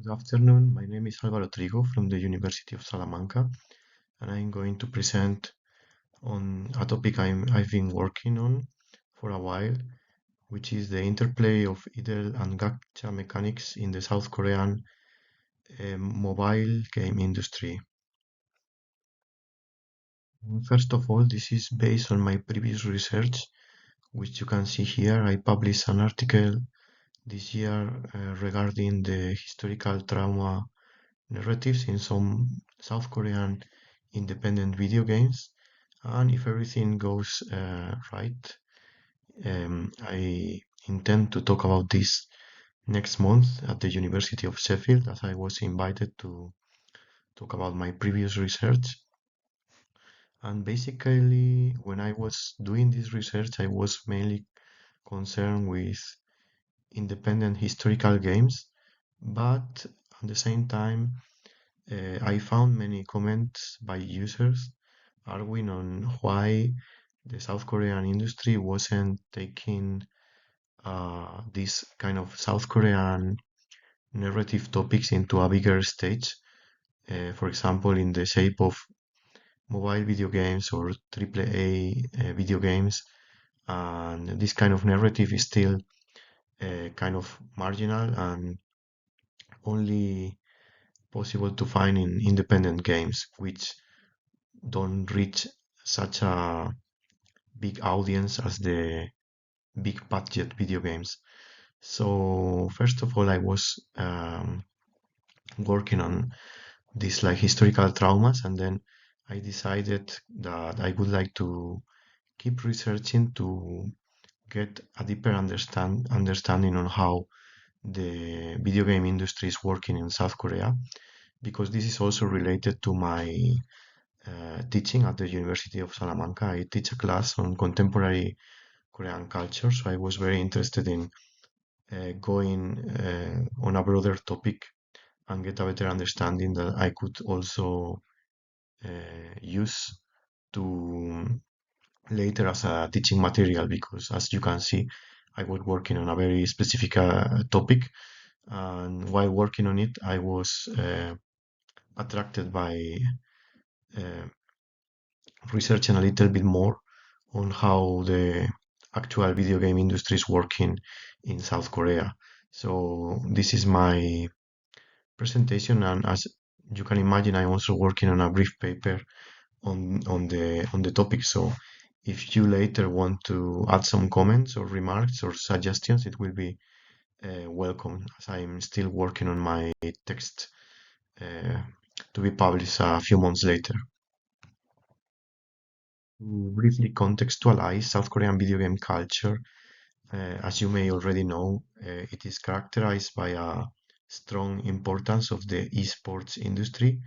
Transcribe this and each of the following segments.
Good afternoon. My name is Álvaro Trigo from the University of Salamanca, and I'm going to present on a topic I've been working on for a while, which is the interplay of iddle and gacha mechanics in the South Korean mobile game industry. First of all, this is based on my previous research, which you can see here. I published an article this year regarding the historical trauma narratives in some South Korean independent video games. And if everything goes right, I intend to talk about this next month at the University of Sheffield, as I was invited to talk about my previous research. And basically, when I was doing this research, I was mainly concerned with independent historical games, but at the same time, I found many comments by users arguing on why the South Korean industry wasn't taking this kind of South Korean narrative topics into a bigger stage. For example, in the shape of mobile video games or AAA video games. And this kind of narrative is still kind of marginal and only possible to find in independent games, which don't reach such a big audience as the big budget video games. So first of all, I was working on these like historical traumas, and then I decided that I would like to keep researching to get a deeper understanding on how the video game industry is working in South Korea, because this is also related to my teaching at the University of Salamanca. I teach a class on contemporary Korean culture, so I was very interested in going on a broader topic and get a better understanding that I could also use to later as a teaching material, because as you can see, I was working on a very specific topic, and while working on it, I was attracted by uh, researching a little bit more on how the actual video game industry is working in South Korea. So this is my presentation, and as you can imagine, I'm also working on a brief paper on the topic. So if you later want to add some comments or remarks or suggestions, it will be welcome, as I'm still working on my text uh, to be published a few months later. To briefly contextualize South Korean video game culture, as you may already know, it is characterized by a strong importance of the esports industry,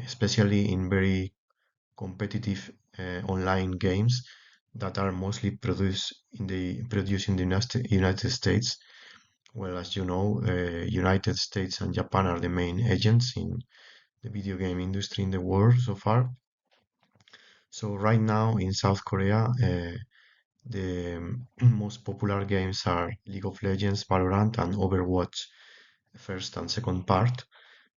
especially in very competitive online games that are mostly produced in the United States. Well, as you know, United States and Japan are the main agents in the video game industry in the world so far. So right now in South Korea, the most popular games are League of Legends, Valorant, and Overwatch, first and second part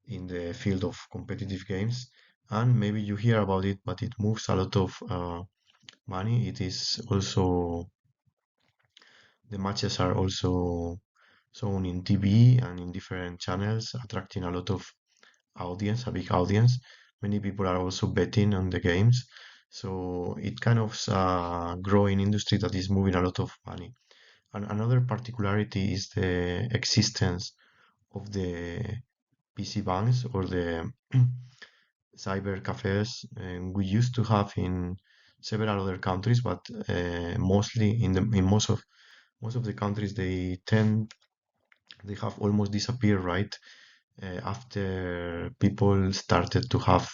in the field of competitive games. And maybe you hear about it, but it moves a lot of money. It is also, the matches are also shown in TV and in different channels, attracting a lot of audience, a big audience. Many people are also betting on the games. So it kind of growing industry that is moving a lot of money. And another particularity is the existence of the PC banks or the cyber cafes we used to have in several other countries, but mostly in most of the countries they have almost disappeared, right? After people started to have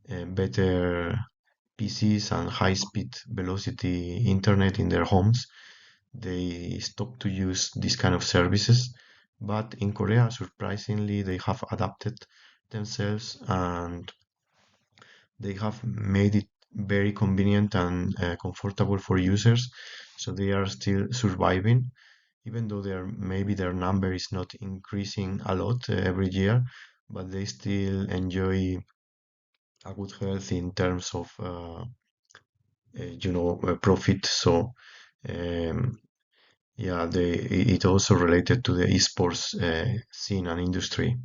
better PCs and high-speed velocity internet in their homes, they stopped to use these kind of services. But in Korea, surprisingly, they have adapted themselves and they have made it very convenient and comfortable for users. So they are still surviving, even though maybe their number is not increasing a lot every year, but they still enjoy a good health in terms of profit. So um, yeah, it also related to the esports scene and industry.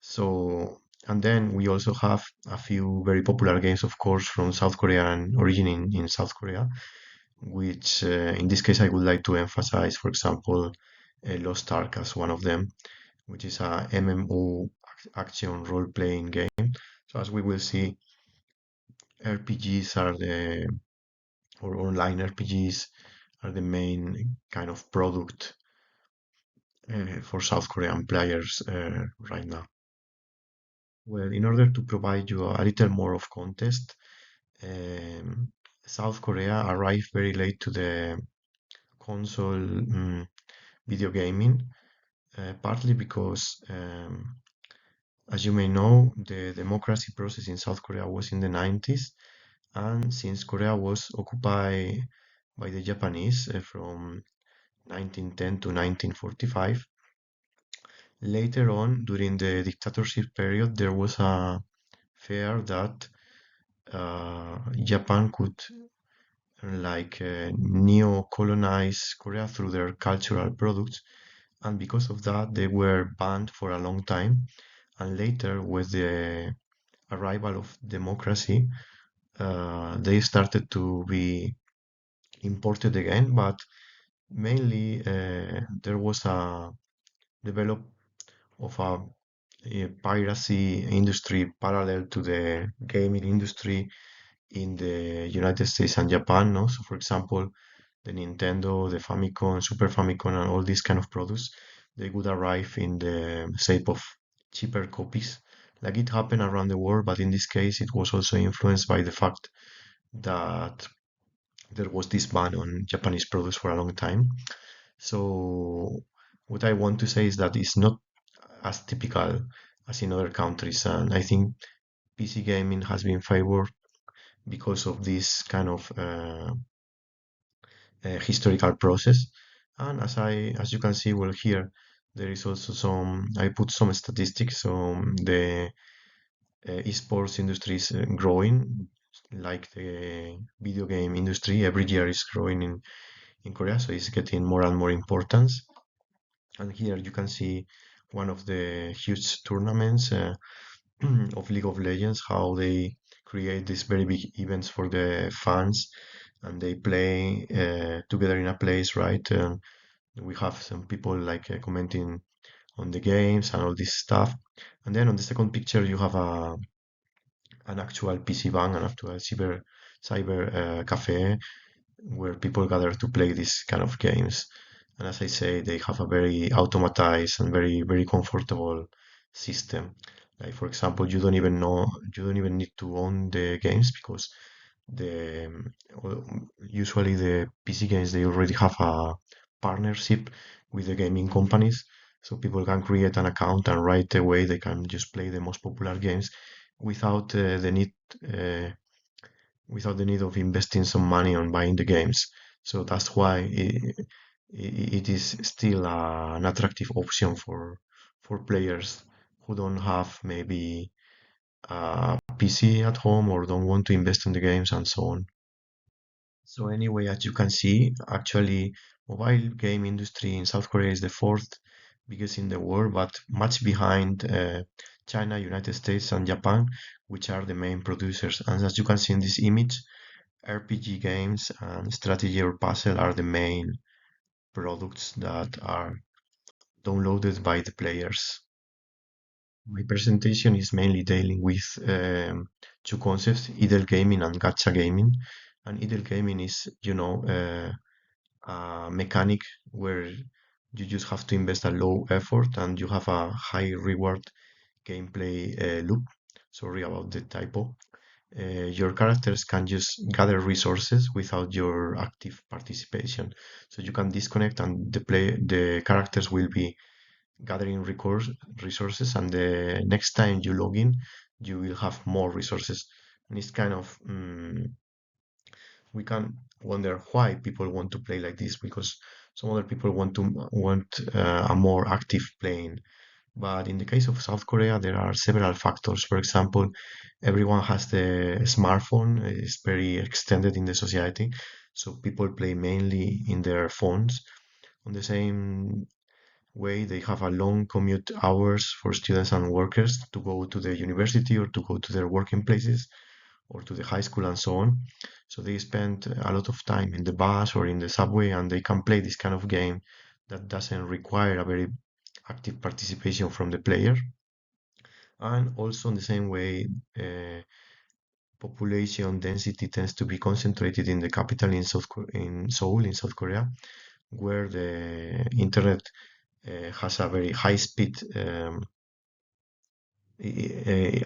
So, and then we also have a few very popular games, of course, from South Korea and origin in South Korea, which in this case I would like to emphasize, for example, Lost Ark as one of them, which is a MMO action role-playing game. So as we will see, RPGs are or online RPGs are the main kind of product for South Korean players right now. Well, in order to provide you a little more of context, um, South Korea arrived very late to the console video gaming, partly because, as you may know, the democracy process in South Korea was in the 90s, and since Korea was occupied by the Japanese from 1910 to 1945, later on, during the dictatorship period, there was a fear that Japan could neo-colonize Korea through their cultural products, and because of that, they were banned for a long time. And later, with the arrival of democracy, they started to be imported again, but mainly there was a develop of a piracy industry parallel to the gaming industry in the United States and Japan, no? So for example, the Nintendo, the Famicom, Super Famicom, and all these kind of products, they would arrive in the shape of cheaper copies. Like it happened around the world, but in this case, it was also influenced by the fact that there was this ban on Japanese products for a long time. So what I want to say is that it's not as typical as in other countries, and I think PC gaming has been favored because of this kind of historical process. And as you can see, well, here there is also I put some statistics. So the esports industry is growing, like the video game industry every year is growing in Korea, so it's getting more and more importance. And here you can see one of the huge tournaments of League of Legends, how they create these very big events for the fans, and they play together in a place, right? We have some people commenting on the games and all this stuff. And then on the second picture, you have an actual PC bank, an actual cyber cafe where people gather to play these kind of games. And as I say, they have a very automatized and very, very comfortable system. Like for example, you don't even need to own the games because the usually the PC games they already have a partnership with the gaming companies, so people can create an account and right away they can just play the most popular games without uh, the need of investing some money on buying the games. So that's why it is still an attractive option for players who don't have maybe a PC at home or don't want to invest in the games and so on. So anyway, as you can see, actually, mobile game industry in South Korea is the fourth biggest in the world, but much behind China, United States, and Japan, which are the main producers. And as you can see in this image, RPG games and strategy or puzzle are the main products that are downloaded by the players. My presentation is mainly dealing with two concepts, iddle gaming and gacha gaming. And iddle gaming is, a mechanic where you just have to invest a low effort and you have a high reward gameplay loop. Sorry about the typo. Your characters can just gather resources without your active participation. So you can disconnect and the characters will be gathering resources, and the next time you log in, you will have more resources. And it's kind of we can wonder why people want to play like this because Some other people want a more active playing. But in the case of South Korea, there are several factors. For example, everyone has the smartphone, it's very extended in the society, so people play mainly in their phones. On the same way, they have a long commute hours for students and workers to go to the university or to go to their working places or to the high school and so on. So they spend a lot of time in the bus or in the subway, and they can play this kind of game that doesn't require a very active participation from the player. And also in the same way, uh, population density tends to be concentrated in the capital in in Seoul, in South Korea, where the internet has a very high speed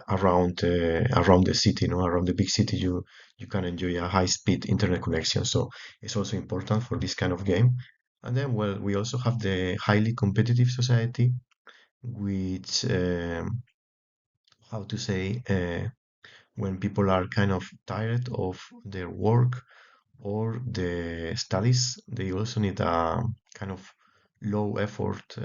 around the city, around the big city. You can enjoy a high speed internet connection. So it's also important for this kind of game. And then, well, we also have the highly competitive society, which how to say when people are kind of tired of their work or the studies, they also need a kind of low effort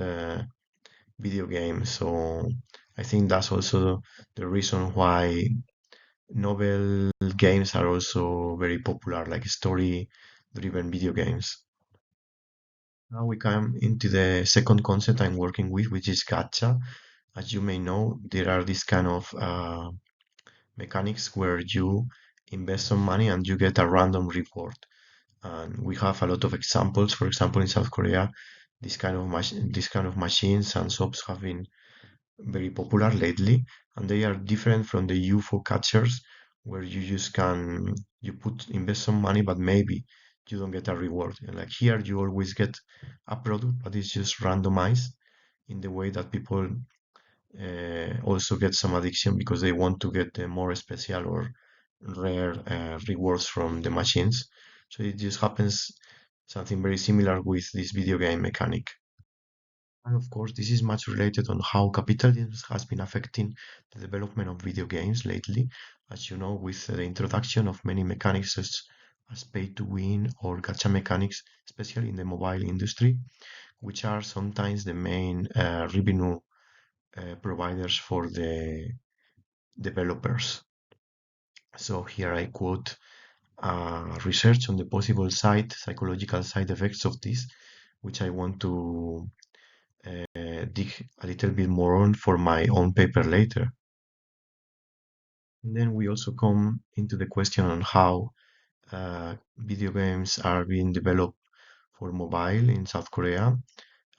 video game. So I think that's also the reason why novel games are also very popular, like story driven video games. Now we come into the second concept I'm working with, which is gacha. As you may know, there are these kind of mechanics where you invest some money and you get a random reward. And we have a lot of examples. For example, in South Korea, this kind of machines and shops have been very popular lately, and they are different from the UFO catchers, where you just can you put invest some money, but maybe you don't get a reward. And like here, you always get a product, but it's just randomized in the way that people also get some addiction because they want to get the more special or rare rewards from the machines. So it just happens something very similar with this video game mechanic. And of course, this is much related on how capitalism has been affecting the development of video games lately. As you know, with the introduction of many mechanics such as pay to win or gacha mechanics, especially in the mobile industry, which are sometimes the main revenue providers for the developers. So here I quote research on the possible psychological side effects of this, which I want to dig a little bit more on for my own paper later. And then we also come into the question on how video games are being developed for mobile in South Korea.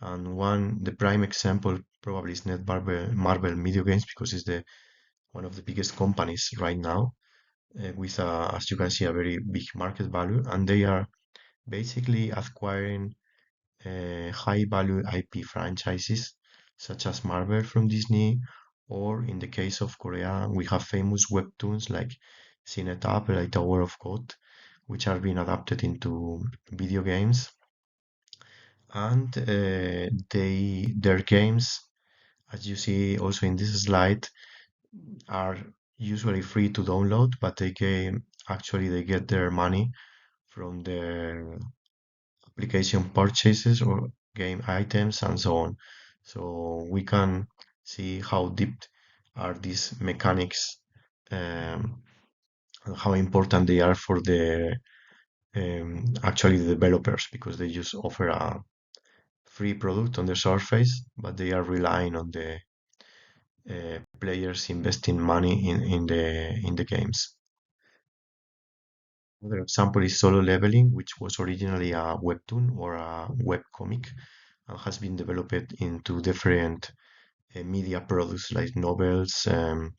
And the prime example probably is Marvel Video Games because it's the one of the biggest companies right now with, as you can see, a very big market value. And they are basically acquiring high value IP franchises such as Marvel from Disney, or in the case of Korea, we have famous webtoons like Sinetap, like Tower of God, which are being adapted into video games. And their games, as you see also in this slide, are usually free to download, but they get their money from their application purchases or game items and so on. So we can see how deep are these mechanics and how important they are for the actually the developers because they just offer a free product on the surface, but they are relying on the players investing money in the games. Another example is Solo Leveling, which was originally a webtoon or a webcomic and has been developed into different media products like novels and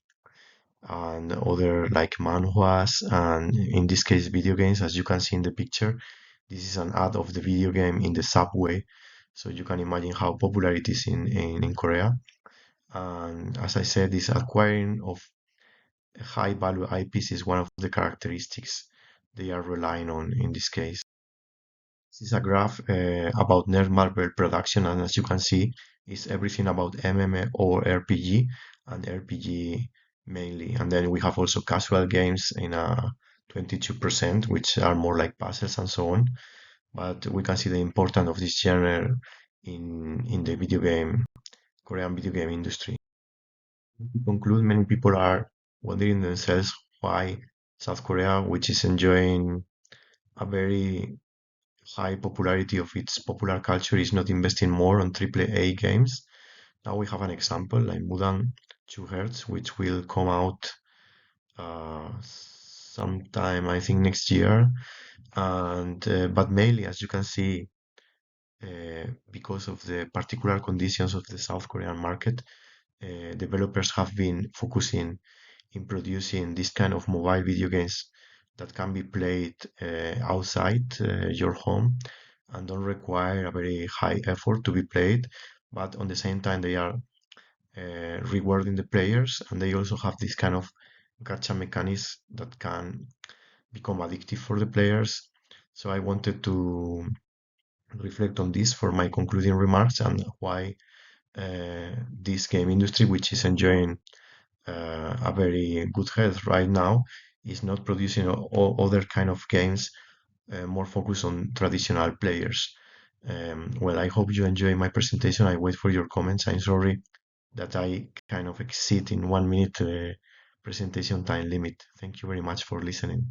other like manhwas and in this case video games. As you can see in the picture, this is an ad of the video game in the subway, so you can imagine how popular it is in Korea. And as I said, this acquiring of high value IPs is one of the characteristics they are relying on in this case. This is a graph about Netmarble production, and as you can see, it's everything about MMA or RPG, and RPG mainly. And then we have also casual games in a 22%, which are more like puzzles and so on. but we can see the importance of this genre in the Korean video game industry. To conclude, many people are wondering themselves why South Korea, which is enjoying a very high popularity of its popular culture, is not investing more on AAA games. Now we have an example like Mudan 2 Hertz, which will come out sometime, I think, next year. And but mainly, as you can see, because of the particular conditions of the South Korean market, developers have been focusing in producing this kind of mobile video games that can be played outside your home and don't require a very high effort to be played, but on the same time they are rewarding the players, and they also have this kind of gacha mechanics that can become addictive for the players. So I wanted to reflect on this for my concluding remarks and why this game industry, which is enjoying a very good health right now, is not producing other kind of games more focused on traditional players. Well, I hope you enjoy my presentation. I wait for your comments. I'm sorry that I kind of exceed in 1 minute presentation time limit. Thank you very much for listening.